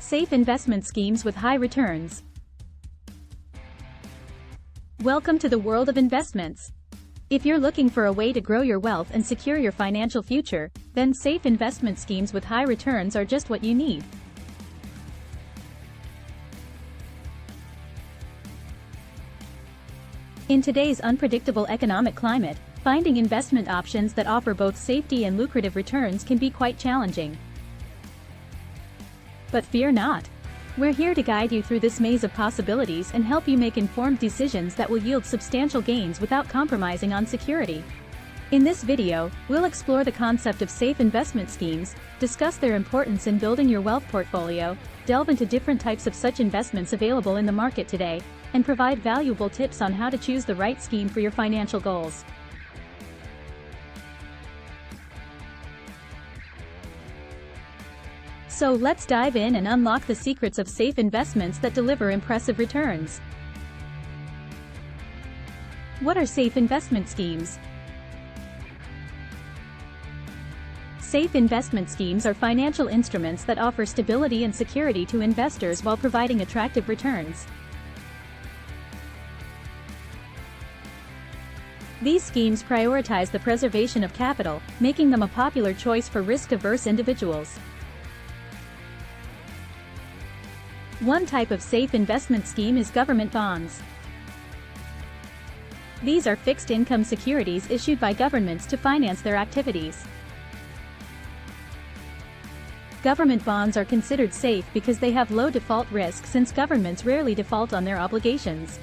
Safe investment schemes with high returns. Welcome to the world of investments. If you're looking for a way to grow your wealth and secure your financial future, then safe investment schemes with high returns are just what you need. In today's unpredictable economic climate, finding investment options that offer both safety and lucrative returns can be quite challenging. But fear not. We're here to guide you through this maze of possibilities and help you make informed decisions that will yield substantial gains without compromising on security. In this video, we'll explore the concept of safe investment schemes, discuss their importance in building your wealth portfolio, delve into different types of such investments available in the market today, and provide valuable tips on how to choose the right scheme for your financial goals. So let's dive in and unlock the secrets of safe investments that deliver impressive returns. What are safe investment schemes? Safe investment schemes are financial instruments that offer stability and security to investors while providing attractive returns. These schemes prioritize the preservation of capital, making them a popular choice for risk-averse individuals. One type of safe investment scheme is government bonds. These are fixed-income securities issued by governments to finance their activities. Government bonds are considered safe because they have low default risk since governments rarely default on their obligations.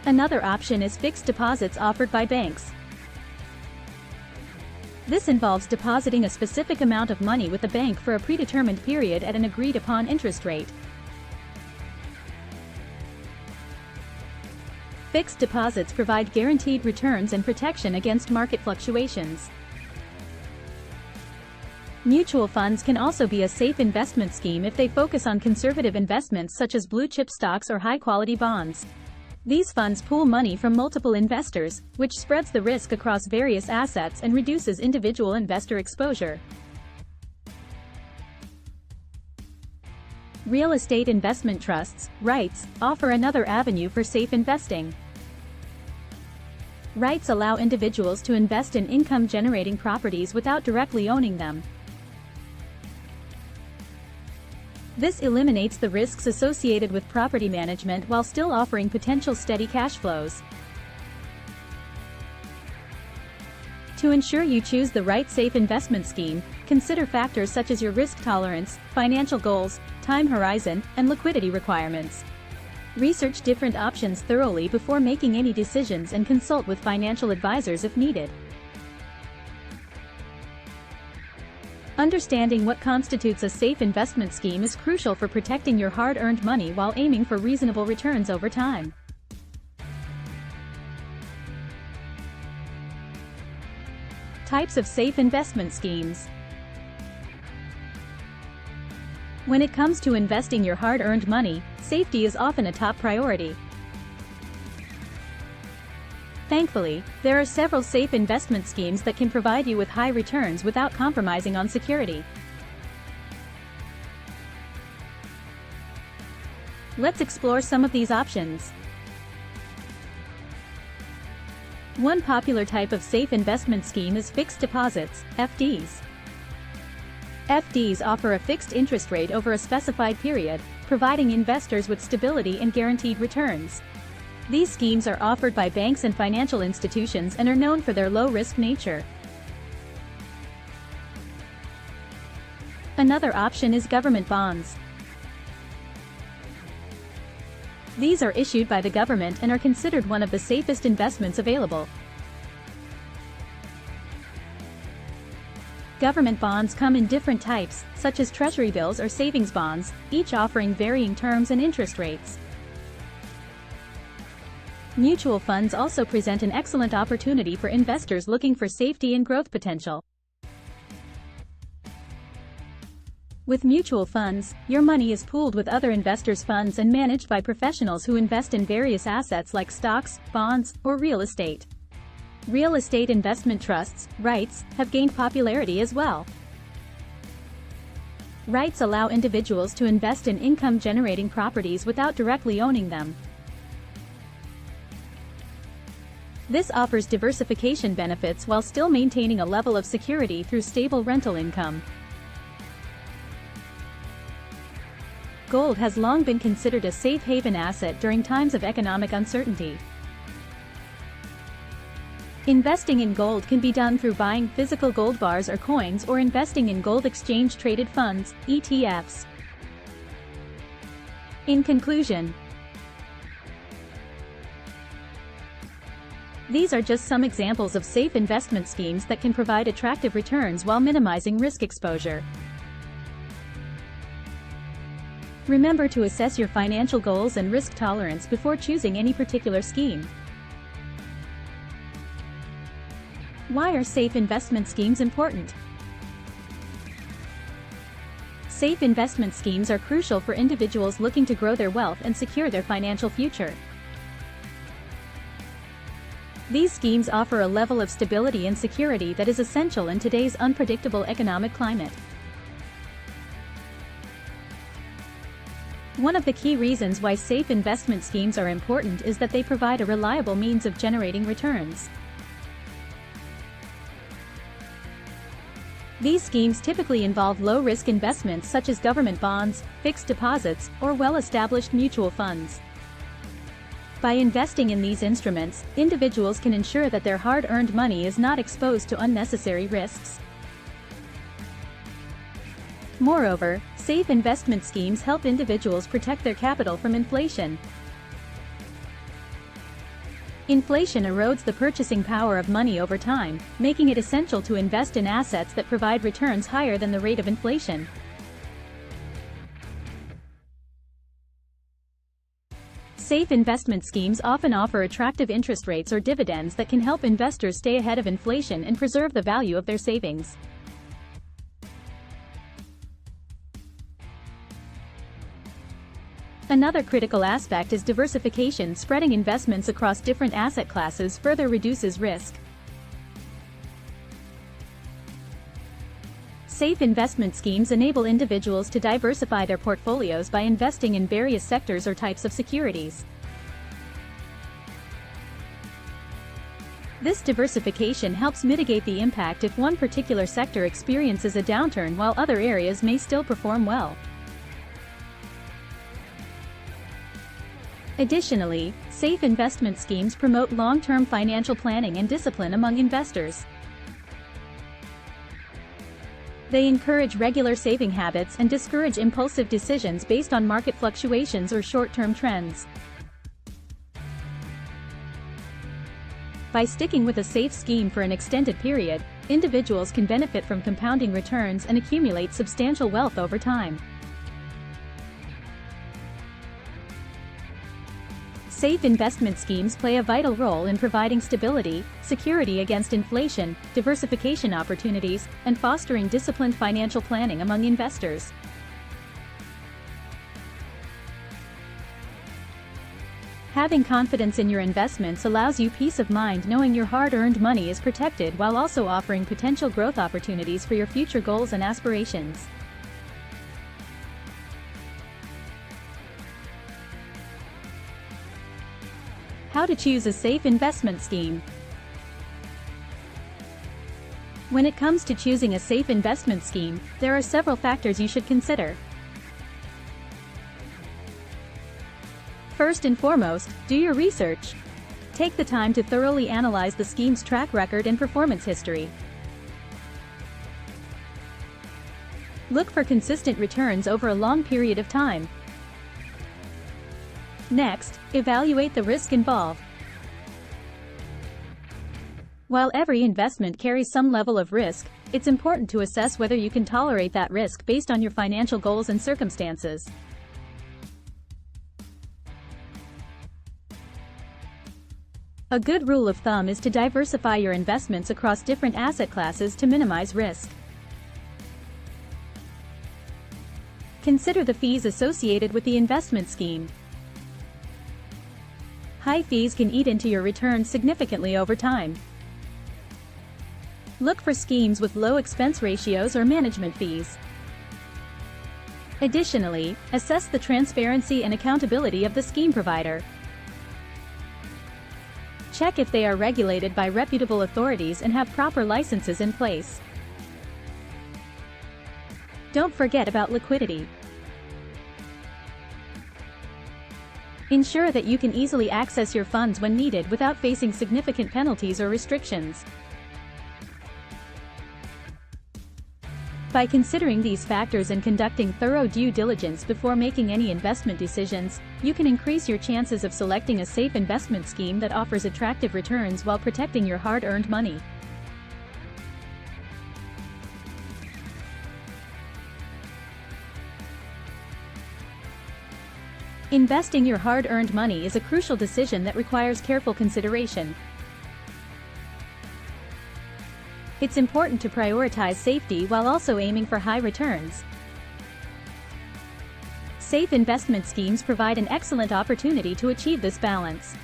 Another option is fixed deposits offered by banks. This involves depositing a specific amount of money with the bank for a predetermined period at an agreed-upon interest rate. Fixed deposits provide guaranteed returns and protection against market fluctuations. Mutual funds can also be a safe investment scheme if they focus on conservative investments such as blue-chip stocks or high-quality bonds. These funds pool money from multiple investors, which spreads the risk across various assets and reduces individual investor exposure. Real estate investment trusts, REITs, offer another avenue for safe investing. REITs allow individuals to invest in income-generating properties without directly owning them. This eliminates the risks associated with property management while still offering potential steady cash flows. To ensure you choose the right safe investment scheme, consider factors such as your risk tolerance, financial goals, time horizon, and liquidity requirements. Research different options thoroughly before making any decisions and consult with financial advisors if needed. Understanding what constitutes a safe investment scheme is crucial for protecting your hard-earned money while aiming for reasonable returns over time. Types of safe investment schemes. When it comes to investing your hard-earned money, safety is often a top priority. Thankfully, there are several safe investment schemes that can provide you with high returns without compromising on security. Let's explore some of these options. One popular type of safe investment scheme is fixed deposits, FDs. FDs offer a fixed interest rate over a specified period, providing investors with stability and guaranteed returns. These schemes are offered by banks and financial institutions and are known for their low-risk nature. Another option is government bonds. These are issued by the government and are considered one of the safest investments available. Government bonds come in different types, such as treasury bills or savings bonds, each offering varying terms and interest rates. Mutual funds also present an excellent opportunity for investors looking for safety and growth potential. With mutual funds, your money is pooled with other investors' funds and managed by professionals who invest in various assets like stocks, bonds, or real estate. Real estate investment trusts, REITs, have gained popularity as well. REITs allow individuals to invest in income-generating properties without directly owning them. This offers diversification benefits while still maintaining a level of security through stable rental income. Gold has long been considered a safe haven asset during times of economic uncertainty. Investing in gold can be done through buying physical gold bars or coins or investing in gold exchange-traded funds, ETFs. In conclusion, these are just some examples of safe investment schemes that can provide attractive returns while minimizing risk exposure. Remember to assess your financial goals and risk tolerance before choosing any particular scheme. Why are safe investment schemes important? Safe investment schemes are crucial for individuals looking to grow their wealth and secure their financial future. These schemes offer a level of stability and security that is essential in today's unpredictable economic climate. One of the key reasons why safe investment schemes are important is that they provide a reliable means of generating returns. These schemes typically involve low-risk investments such as government bonds, fixed deposits, or well-established mutual funds. By investing in these instruments, individuals can ensure that their hard-earned money is not exposed to unnecessary risks. Moreover, safe investment schemes help individuals protect their capital from inflation. Inflation erodes the purchasing power of money over time, making it essential to invest in assets that provide returns higher than the rate of inflation. Safe investment schemes often offer attractive interest rates or dividends that can help investors stay ahead of inflation and preserve the value of their savings. Another critical aspect is diversification. Spreading investments across different asset classes further reduces risk. Safe investment schemes enable individuals to diversify their portfolios by investing in various sectors or types of securities. This diversification helps mitigate the impact if one particular sector experiences a downturn while other areas may still perform well. Additionally, safe investment schemes promote long-term financial planning and discipline among investors. They encourage regular saving habits and discourage impulsive decisions based on market fluctuations or short-term trends. By sticking with a safe scheme for an extended period, individuals can benefit from compounding returns and accumulate substantial wealth over time. Safe investment schemes play a vital role in providing stability, security against inflation, diversification opportunities, and fostering disciplined financial planning among investors. Having confidence in your investments allows you peace of mind knowing your hard-earned money is protected while also offering potential growth opportunities for your future goals and aspirations. How to choose a safe investment scheme. When it comes to choosing a safe investment scheme, there are several factors you should consider. First and foremost, do your research. Take the time to thoroughly analyze the scheme's track record and performance history. Look for consistent returns over a long period of time. Next, evaluate the risk involved. While every investment carries some level of risk, it's important to assess whether you can tolerate that risk based on your financial goals and circumstances. A good rule of thumb is to diversify your investments across different asset classes to minimize risk. Consider the fees associated with the investment scheme. High fees can eat into your returns significantly over time. Look for schemes with low expense ratios or management fees. Additionally, assess the transparency and accountability of the scheme provider. Check if they are regulated by reputable authorities and have proper licenses in place. Don't forget about liquidity. Ensure that you can easily access your funds when needed without facing significant penalties or restrictions. By considering these factors and conducting thorough due diligence before making any investment decisions, you can increase your chances of selecting a safe investment scheme that offers attractive returns while protecting your hard-earned money. Investing your hard-earned money is a crucial decision that requires careful consideration. It's important to prioritize safety while also aiming for high returns. Safe investment schemes provide an excellent opportunity to achieve this balance.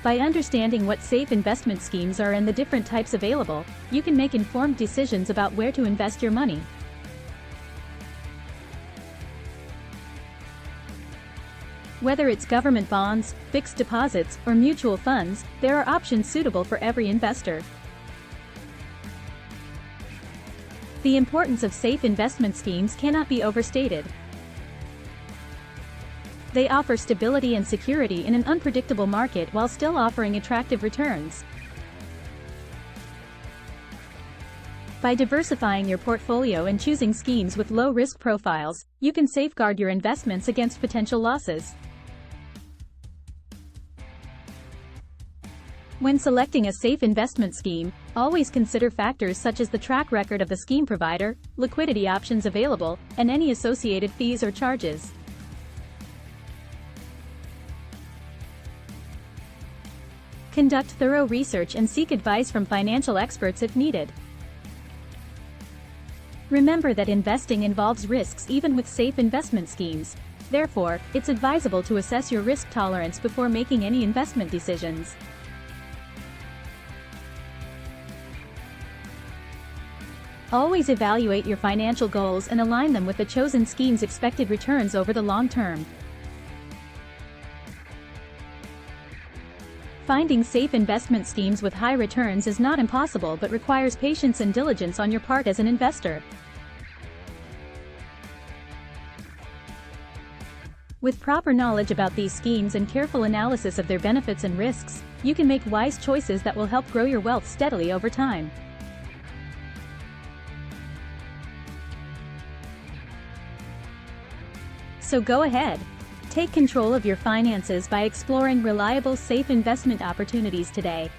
By understanding what safe investment schemes are and the different types available, you can make informed decisions about where to invest your money. Whether it's government bonds, fixed deposits, or mutual funds, there are options suitable for every investor. The importance of safe investment schemes cannot be overstated. They offer stability and security in an unpredictable market while still offering attractive returns. By diversifying your portfolio and choosing schemes with low risk profiles, you can safeguard your investments against potential losses. When selecting a safe investment scheme, always consider factors such as the track record of the scheme provider, liquidity options available, and any associated fees or charges. Conduct thorough research and seek advice from financial experts if needed. Remember that investing involves risks even with safe investment schemes. Therefore, it's advisable to assess your risk tolerance before making any investment decisions. Always evaluate your financial goals and align them with the chosen scheme's expected returns over the long term. Finding safe investment schemes with high returns is not impossible but requires patience and diligence on your part as an investor. With proper knowledge about these schemes and careful analysis of their benefits and risks, you can make wise choices that will help grow your wealth steadily over time. So go ahead. Take control of your finances by exploring reliable, safe investment opportunities today.